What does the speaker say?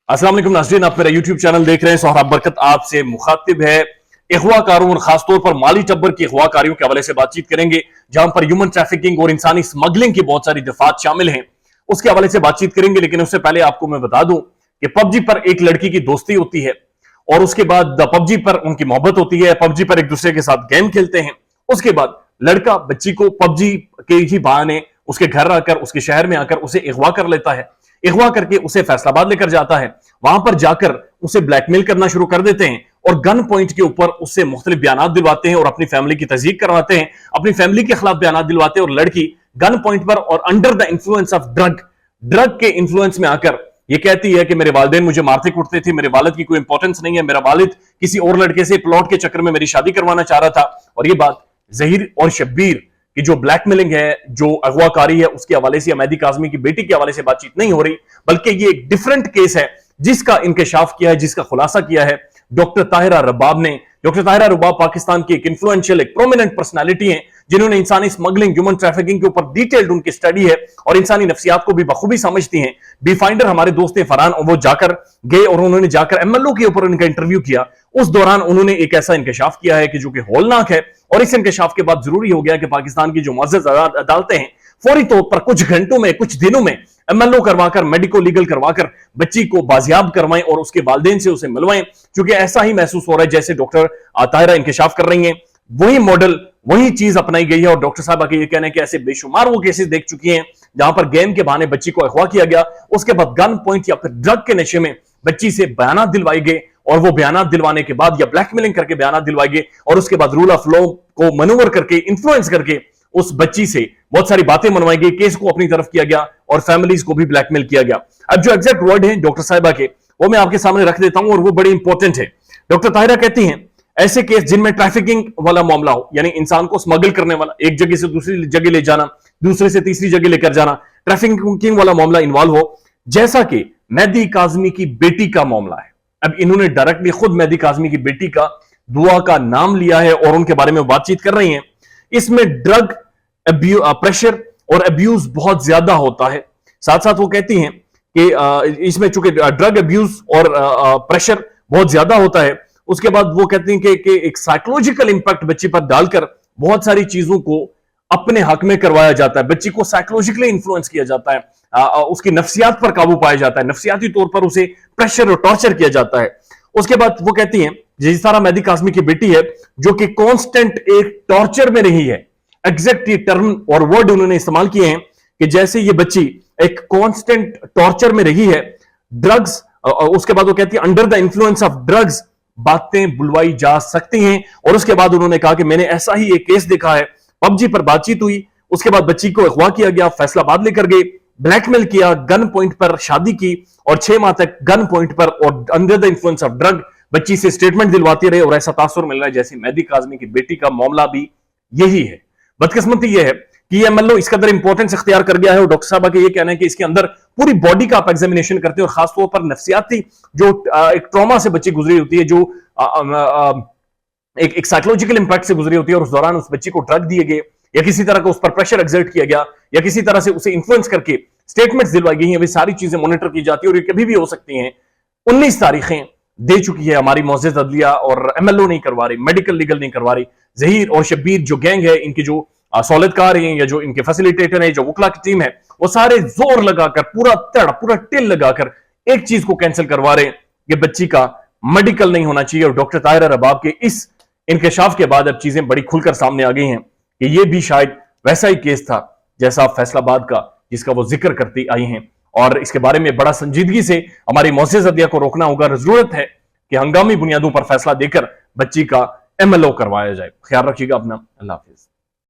अस्सलाम वालेकुम नाज़रीन, आप मेरा यूट्यूब चैनल देख रहे हैं। सोहराब बरकत आपसे मुखातिब है। अगवाकारों और खासतौर पर माली टब्बर की अगवाकारियों के हवाले से बातचीत करेंगे, जहां पर ह्यूमन ट्रैफिकिंग और इंसानी स्मगलिंग की बहुत सारी दफात शामिल हैं। उसके हवाले से बातचीत करेंगे, लेकिन उससे पहले आपको मैं बता दूं कि पबजी पर एक लड़की की दोस्ती होती है और उसके बाद पबजी पर उनकी मोहब्बत होती है। पबजी पर एक दूसरे के साथ गेम खेलते हैं। उसके बाद लड़का बच्ची को पबजी के ही बहाने उसके घर आकर, उसके शहर में आकर उसे अगवा कर लेता है। अगवा करके उसे फैसलाबाद लेकर जाता है। वहां पर जाकर उसे ब्लैकमेल करना शुरू कर देते हैं और गन पॉइंट के ऊपर उससे मुख्तलिफ बयान दिलवाते हैं और अपनी फैमिली की तस्दीक करवाते हैं, अपनी फैमिली के खिलाफ बयान दिलवाते हैं। और लड़की गन पॉइंट पर और under the influence of drug के इंफ्लुएंस में आकर यह कहती है कि मेरे वालिदैन मुझे मारते कूटते थे, मेरे वालिद की कोई इंपॉर्टेंस नहीं है, मेरा वालिद किसी और लड़के से प्लॉट के चक्कर में मेरी शादी करवाना चाह रहा था। और यह बात जहीर और शब्बीर कि जो ब्लैकमेलिंग है, जो अगवाकारी है, उसके हवाले से, मेहदी काज़मी की बेटी के हवाले से बातचीत नहीं हो रही, बल्कि ये एक डिफरेंट केस है जिसका इंकशाफ किया है, जिसका खुलासा किया है डॉक्टर ताहिरा रबाब ने। डॉक्टर ताहिरा रबाब पाकिस्तान की एक इन्फ्लुएंशियल, एक प्रोमिनेंट पर्सनालिटी है, जिन्होंने इंसानी स्मगलिंग, ह्यूमन ट्रैफिकिंग के ऊपर डिटेल्ड उनकी स्टडी है और इंसानी नफ्सियात को भी बखूबी समझती हैं। बी फाइंडर हमारे दोस्त फरहान, वो जाकर गए और उन्होंने जाकर एमएलओ के ऊपर उनका इंटरव्यू किया। उस दौरान उन्होंने एक ऐसा इंकशाफ किया है कि जो कि हौलनाक है, और इस इंकशाफ के बाद जरूरी हो गया कि पाकिस्तान की जो मुअज़्ज़ज़ अदालतें हैं फौरी तौर पर कुछ घंटों में, कुछ दिनों में एमएलओ करवाकर, मेडिको लीगल करवाकर बच्ची को बाजियाब करवाएं और उसके वालिदैन से उसे मिलवाएं, क्योंकि ऐसा ही महसूस हो रहा है जैसे डॉक्टर ताहिरा इंकशाफ कर रही हैं। वही मॉडल, वही चीज अपनाई गई है। और डॉक्टर साहब का ये कहना है कि ऐसे बेशुमार वो केसेस देख चुकी हैं जहां पर गेम के बहाने बच्ची को अगवा किया गया, उसके बाद गन पॉइंट या फिर ड्रग के नशे में बच्ची से बयान दिलवाए गए और वो बयान दिलवाने के बाद या ब्लैकमेलिंग करके बयान दिलवाए गए और उसके बाद रूल ऑफ लॉ को मनूवर करके, इन्फ्लुएंस करके उस बच्ची से बहुत सारी बातें मनवाई गई, केस को अपनी तरफ किया गया और फैमिलीज को भी ब्लैकमेल किया गया। अब जो एग्जैक्ट वर्ड है डॉक्टर साहिबा के, वो मैं आपके सामने रख देता हूं और वो बड़ी इंपॉर्टेंट है। डॉक्टर ताहिरा कहती हैं ऐसे केस जिनमें ट्रैफिकिंग वाला मामला हो, यानी इंसान को स्मगल करने वाला, एक जगह से दूसरी जगह ले जाना, दूसरे से तीसरी जगह लेकर जाना, ट्रैफिकिंग वाला मामला इन्वॉल्व हो, जैसा कि मेहदी काज़मी की बेटी का मामला है। अब इन्होंने डायरेक्टली खुद मेहदी काज़मी की बेटी का, दुआ का नाम लिया है और उनके बारे में बातचीत कर रही हैं। इसमें ड्रग प्रेशर और अब्यूज बहुत ज्यादा होता है। साथ साथ वो कहती हैं कि इसमें चूंकि ड्रग अब्यूज और प्रेशर बहुत ज्यादा होता है, उसके बाद वो कहती हैं कि एक साइकोलॉजिकल इंपैक्ट बच्ची पर डालकर बहुत सारी चीजों को अपने हक में करवाया जाता है, बच्ची को साइकोलॉजिकली इंफ्लुएंस किया जाता है, उसकी नफ्सियात पर काबू पाया जाता है, नफ्सियाती तौर पर उसे प्रेशर और टॉर्चर किया जाता है। उसके बाद वो कहती हैं जिस तरह मेहदी काज़मी की बेटी है जो कि कांस्टेंट एक टॉर्चर में रही है, एग्जैक्ट ये टर्म और वर्ड उन्होंने इस्तेमाल किए हैं कि जैसे ये बच्ची एक कांस्टेंट टॉर्चर में रही है, ड्रग्स, उसके बाद वो कहती है under the influence of drugs बातें बुलवाई जा सकती हैं। और उसके बाद उन्होंने कहा कि मैंने ऐसा ही एक केस देखा है, पबजी पर बातचीत हुई, उसके बाद बच्ची को अगवा किया गया, फैसलाबाद लेकर गए, ब्लैकमेल किया, गन पॉइंट पर शादी की और 6 माह तक गन पॉइंट पर और under the influence of drug बच्ची से स्टेटमेंट दिलवाते रहे। और ऐसा तासुर मिल रहा है जैसे मेहदी काज़मी की बेटी का मामला भी यही है। बदकिस्मती यह है कि ये एमएलओ इस कदर इंपॉर्टेंस इख्तियार कर गया है और डॉक्टर साहब का ये कहना है कि इसके अंदर पूरी बॉडी का आप एग्जामिनेशन करते हैं और खासतौर पर नफ्सियाती जो एक ट्रॉमा से बच्ची गुजरी होती है, जो एक साइकोलॉजिकल इंपैक्ट से गुजरी होती है और उस दौरान उस बच्ची को ड्रग दिए गए या किसी तरह का उस पर प्रेशर एक्सर्ट किया गया या किसी तरह से उसे इन्फ्लुएंस करके स्टेटमेंट्स दिलवाई गई हैं, वे सारी चीजें मॉनिटर की जाती है और ये कभी भी हो सकती हैं। 19 तारीखें दे चुकी है हमारी मुअज़्ज़ज़ अदलिया और एमएलओ नहीं करवा रही, मेडिकल लीगल नहीं करवा रही। जहीर और शब्बीर जो गैंग है, इनकी जो सौलतकार हैं या जो इनके फैसिलिटेटर हैं, जो वकला की टीम है, वो सारे जोर लगाकर, पूरा टिल लगाकर एक चीज को कैंसिल करवा रहे हैं कि बच्ची का मेडिकल नहीं होना चाहिए। और डॉक्टर ताहिरा रबाब के इस इंकशाफ के बाद अब चीजें बड़ी खुलकर सामने आ गई हैं कि यह भी शायद वैसा ही केस था जैसा फैसलाबाद का, जिसका वो जिक्र करती आई हैं। और इसके बारे में बड़ा संजीदगी से हमारी मुअज़्ज़ज़ अदलिया को रोकना होगा। जरूरत है कि हंगामी बुनियादों पर फैसला देकर बच्ची का एमएलओ करवाया जाए। ख्याल रखिएगा अपना। अल्लाह हाफिज।